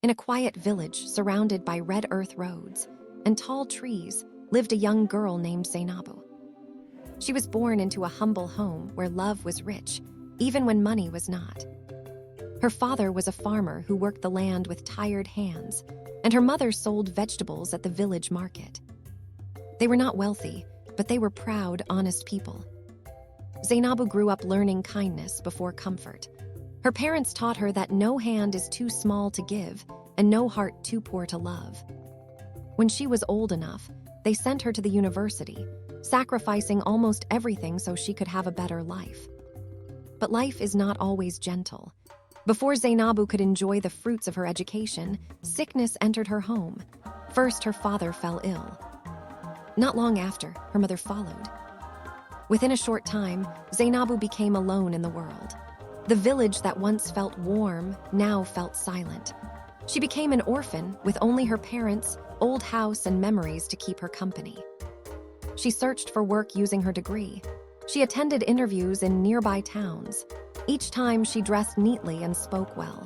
In a quiet village surrounded by red earth roads and tall trees lived a young girl named Zainabu. She was born into a humble home where love was rich, even when money was not. Her father was a farmer who worked the land with tired hands, and her mother sold vegetables at the village market. They were not wealthy, but they were proud, honest people. Zainabu grew up learning kindness before comfort. Her parents taught her that no hand is too small to give and no heart too poor to love. When she was old enough, they sent her to the university, sacrificing almost everything so she could have a better life. But life is not always gentle. Before Zainabu could enjoy the fruits of her education, sickness entered her home. First, her father fell ill. Not long after, her mother followed. Within a short time, Zainabu became alone in the world. The village that once felt warm now felt silent. She became an orphan with only her parents, old house, and memories to keep her company. She searched for work using her degree. She attended interviews in nearby towns. Each time she dressed neatly and spoke well.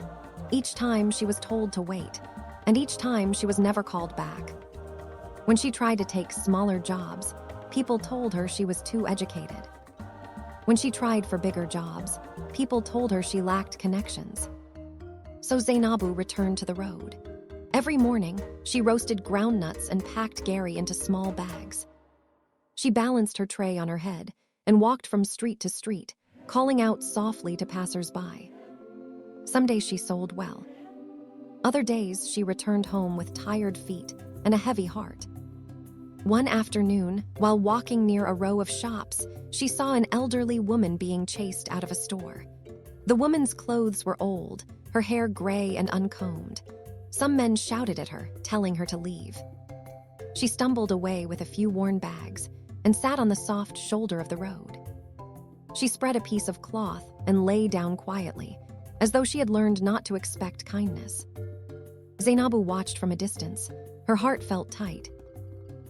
Each time she was told to wait, and each time she was never called back. When she tried to take smaller jobs, people told her she was too educated. When she tried for bigger jobs, people told her she lacked connections. So Zainabu returned to the road. Every morning, she roasted groundnuts and packed garri into small bags. She balanced her tray on her head and walked from street to street, calling out softly to passers-by. Some days she sold well. Other days she returned home with tired feet and a heavy heart. One afternoon, while walking near a row of shops, she saw an elderly woman being chased out of a store. The woman's clothes were old, her hair gray and uncombed. Some men shouted at her, telling her to leave. She stumbled away with a few worn bags and sat on the soft shoulder of the road. She spread a piece of cloth and lay down quietly, as though she had learned not to expect kindness. Zainabu watched from a distance. Her heart felt tight.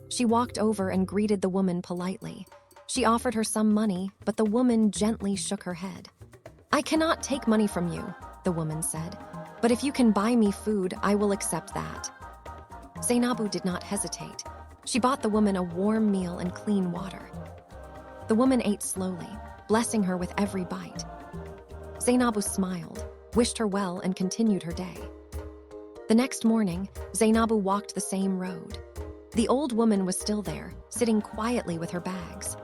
She walked over and greeted the woman politely. She offered her some money, but the woman gently shook her head. "I cannot take money from you," the woman said, "but if you can buy me food, I will accept that." Zainabu did not hesitate. She bought the woman a warm meal and clean water. The woman ate slowly, blessing her with every bite. Zainabu smiled, wished her well, and continued her day. The next morning, Zainabu walked the same road. The old woman was still there, sitting quietly with her bags.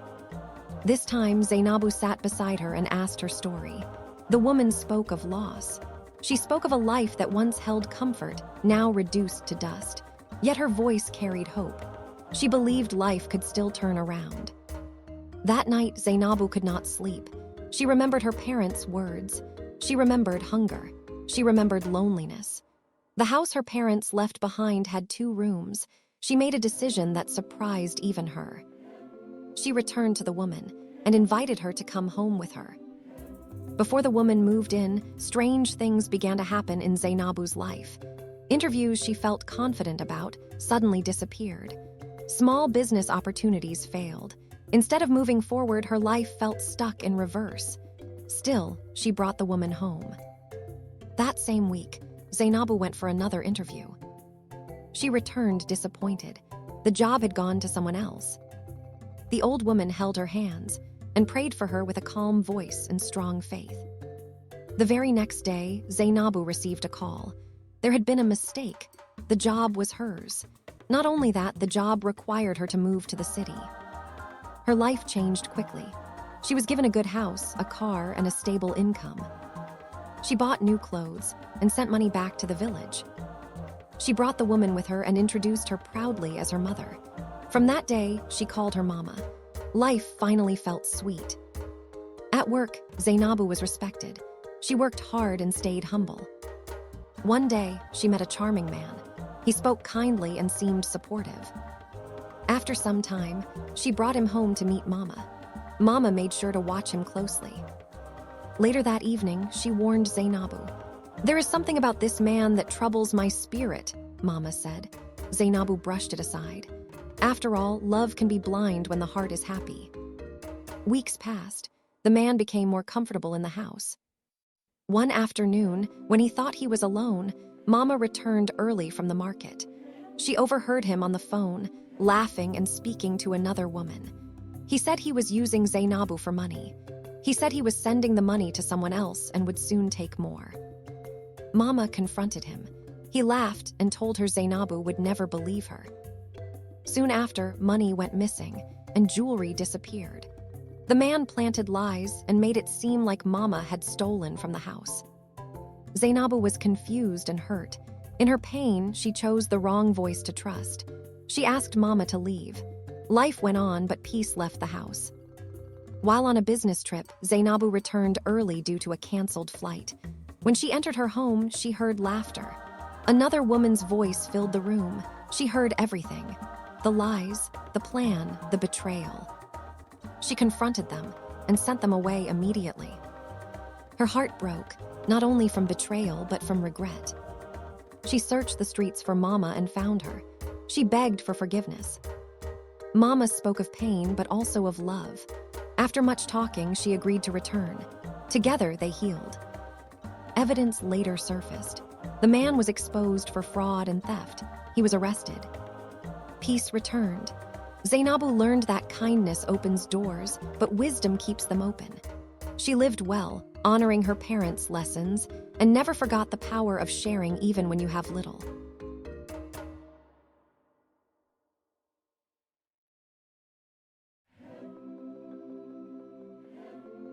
This time, Zainabu sat beside her and asked her story. The woman spoke of loss. She spoke of a life that once held comfort, now reduced to dust. Yet her voice carried hope. She believed life could still turn around. That night, Zainabu could not sleep. She remembered her parents' words. She remembered hunger. She remembered loneliness. The house her parents left behind had 2 rooms. She made a decision that surprised even her. She returned to the woman and invited her to come home with her. Before the woman moved in, strange things began to happen in Zainabu's life. Interviews she felt confident about suddenly disappeared. Small business opportunities failed. Instead of moving forward, her life felt stuck in reverse. Still, she brought the woman home. That same week, Zainabu went for another interview. She returned disappointed. The job had gone to someone else. The old woman held her hands and prayed for her with a calm voice and strong faith. The very next day, Zainabu received a call. There had been a mistake. The job was hers. Not only that, the job required her to move to the city. Her life changed quickly. She was given a good house, a car, and a stable income. She bought new clothes and sent money back to the village. She brought the woman with her and introduced her proudly as her mother. From that day, she called her mama. Life finally felt sweet. At work, Zainabu was respected. She worked hard and stayed humble. One day, she met a charming man. He spoke kindly and seemed supportive. After some time, she brought him home to meet Mama. Mama made sure to watch him closely. Later that evening, she warned Zainabu. "There is something about this man that troubles my spirit," Mama said. Zainabu brushed it aside. After all, love can be blind when the heart is happy. Weeks passed. The man became more comfortable in the house. One afternoon, when he thought he was alone, Mama returned early from the market. She overheard him on the phone, laughing and speaking to another woman. He said he was using Zainabu for money. He said he was sending the money to someone else and would soon take more. Mama confronted him. He laughed and told her Zainabu would never believe her. Soon after, money went missing and jewelry disappeared. The man planted lies and made it seem like Mama had stolen from the house. Zainabu was confused and hurt. In her pain, she chose the wrong voice to trust. She asked Mama to leave. Life went on, but peace left the house. While on a business trip, Zainabu returned early due to a canceled flight. When she entered her home, she heard laughter. Another woman's voice filled the room. She heard everything. The lies, the plan, the betrayal. She confronted them and sent them away immediately. Her heart broke, not only from betrayal, but from regret. She searched the streets for Mama and found her. She begged for forgiveness. Mama spoke of pain, but also of love. After much talking, she agreed to return. Together, they healed. Evidence later surfaced. The man was exposed for fraud and theft. He was arrested. Peace returned. Zainabu learned that kindness opens doors, but wisdom keeps them open. She lived well, honoring her parents' lessons, and never forgot the power of sharing even when you have little.